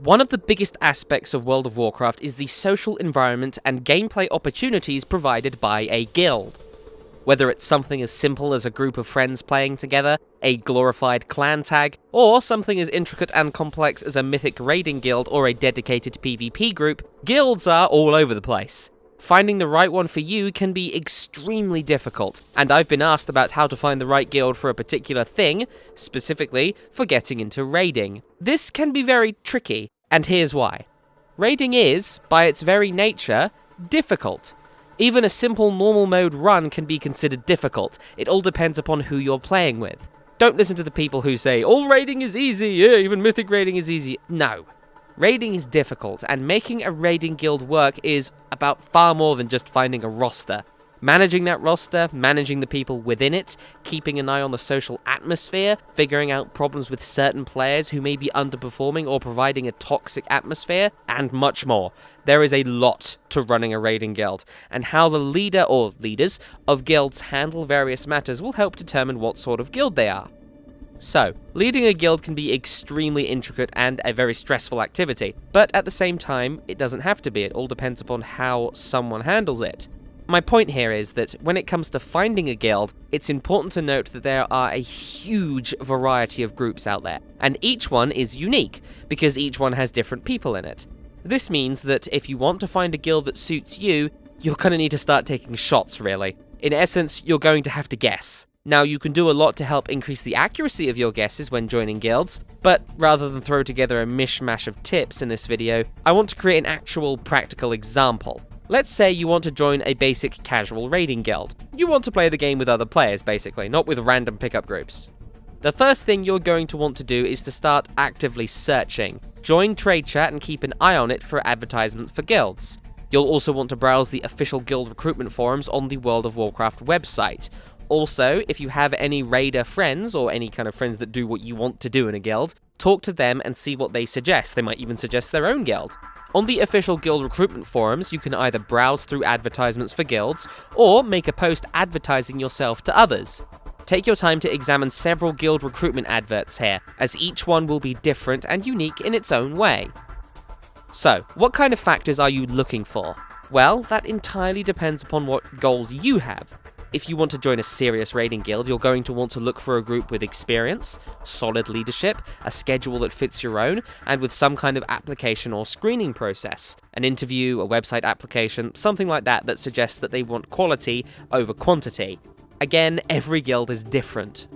One of the biggest aspects of World of Warcraft is the social environment and gameplay opportunities provided by a guild. Whether it's something as simple as a group of friends playing together, a glorified clan tag, or something as intricate and complex as a mythic raiding guild or a dedicated PvP group, guilds are all over the place. Finding the right one for you can be extremely difficult, and I've been asked about how to find the right guild for a particular thing, specifically for getting into raiding. This can be very tricky, and here's why. Raiding is, by its very nature, difficult. Even a simple normal mode run can be considered difficult. It all depends upon who you're playing with. Don't listen to the people who say, all raiding is easy, yeah, even mythic raiding is easy. No. Raiding is difficult, and making a raiding guild work is about far more than just finding a roster. Managing that roster, managing the people within it, keeping an eye on the social atmosphere, figuring out problems with certain players who may be underperforming or providing a toxic atmosphere, and much more. There is a lot to running a raiding guild, and how the leader or leaders of guilds handle various matters will help determine what sort of guild they are. So, leading a guild can be extremely intricate and a very stressful activity, but at the same time, it doesn't have to be. It all depends upon how someone handles it. My point here is that when it comes to finding a guild, it's important to note that there are a huge variety of groups out there, and each one is unique, because each one has different people in it. This means that if you want to find a guild that suits you, you're going to need to start taking shots, really. In essence, you're going to have to guess. Now, you can do a lot to help increase the accuracy of your guesses when joining guilds, but rather than throw together a mishmash of tips in this video, I want to create an actual practical example. Let's say you want to join a basic casual raiding guild. You want to play the game with other players, basically, not with random pickup groups. The first thing you're going to want to do is to start actively searching. Join trade chat and keep an eye on it for advertisements for guilds. You'll also want to browse the official guild recruitment forums on the World of Warcraft website. Also, if you have any raider friends, or any kind of friends that do what you want to do in a guild, talk to them and see what they suggest. They might even suggest their own guild. On the official guild recruitment forums, you can either browse through advertisements for guilds, or make a post advertising yourself to others. Take your time to examine several guild recruitment adverts here, as each one will be different and unique in its own way. So, what kind of factors are you looking for? Well, that entirely depends upon what goals you have. If you want to join a serious raiding guild, you're going to want to look for a group with experience, solid leadership, a schedule that fits your own, and with some kind of application or screening process. An interview, a website application, something like that that suggests that they want quality over quantity. Again, every guild is different.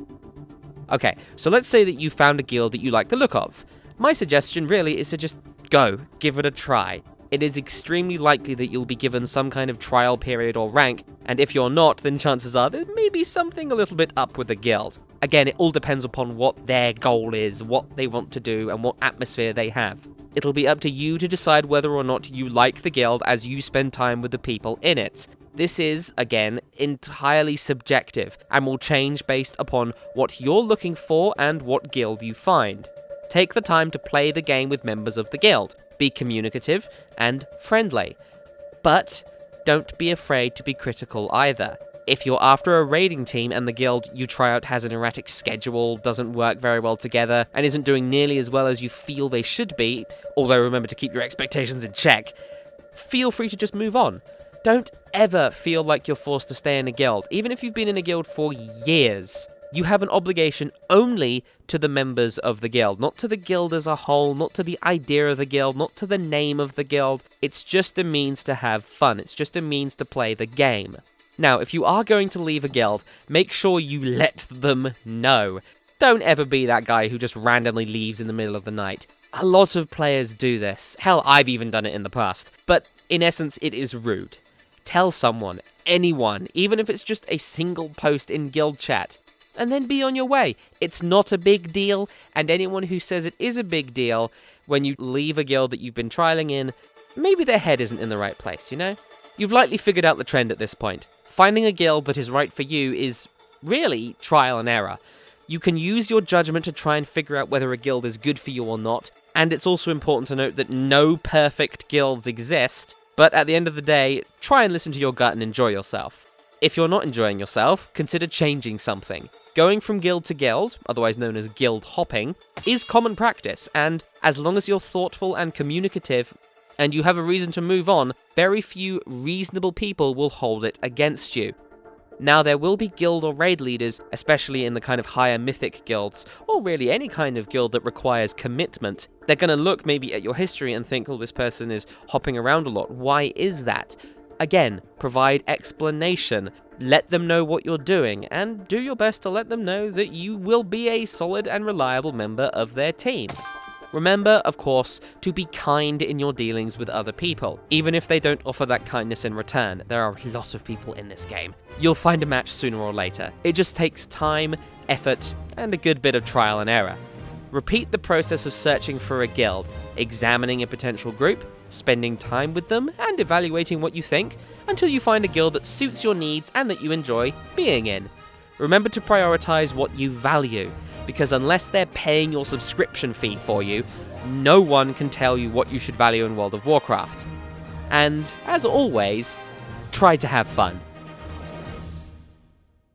Okay, so let's say that you found a guild that you like the look of. My suggestion really is to just go, give it a try. It is extremely likely that you'll be given some kind of trial period or rank, and if you're not, then chances are there may be something a little bit up with the guild. Again, it all depends upon what their goal is, what they want to do, and what atmosphere they have. It'll be up to you to decide whether or not you like the guild as you spend time with the people in it. This is, again, entirely subjective, and will change based upon what you're looking for and what guild you find. Take the time to play the game with members of the guild. Be communicative and friendly. But don't be afraid to be critical either. If you're after a raiding team and the guild you try out has an erratic schedule, doesn't work very well together, and isn't doing nearly as well as you feel they should be, although remember to keep your expectations in check, feel free to just move on. Don't ever feel like you're forced to stay in a guild, even if you've been in a guild for years. You have an obligation only to the members of the guild, not to the guild as a whole, not to the idea of the guild, not to the name of the guild. It's just a means to have fun. It's just a means to play the game. Now, if you are going to leave a guild, make sure you let them know. Don't ever be that guy who just randomly leaves in the middle of the night. A lot of players do this. Hell, I've even done it in the past. But in essence, it is rude. Tell someone, anyone, even if it's just a single post in guild chat, and then be on your way. It's not a big deal, and anyone who says it is a big deal when you leave a guild that you've been trialing in, maybe their head isn't in the right place, you know? You've likely figured out the trend at this point. Finding a guild that is right for you is really trial and error. You can use your judgment to try and figure out whether a guild is good for you or not, and it's also important to note that no perfect guilds exist, but at the end of the day, try and listen to your gut and enjoy yourself. If you're not enjoying yourself, consider changing something. Going from guild to guild, otherwise known as guild hopping, is common practice, and as long as you're thoughtful and communicative, and you have a reason to move on, very few reasonable people will hold it against you. Now, there will be guild or raid leaders, especially in the kind of higher mythic guilds, or really any kind of guild that requires commitment. They're going to look maybe at your history and think, oh, this person is hopping around a lot. Why is that? Again, provide explanation. Let them know what you're doing, and do your best to let them know that you will be a solid and reliable member of their team. Remember, of course, to be kind in your dealings with other people, even if they don't offer that kindness in return. There are a lot of people in this game. You'll find a match sooner or later. It just takes time, effort, and a good bit of trial and error. Repeat the process of searching for a guild, examining a potential group, spending time with them, and evaluating what you think, until you find a guild that suits your needs and that you enjoy being in. Remember to prioritize what you value, because unless they're paying your subscription fee for you, no one can tell you what you should value in World of Warcraft. And, as always, try to have fun.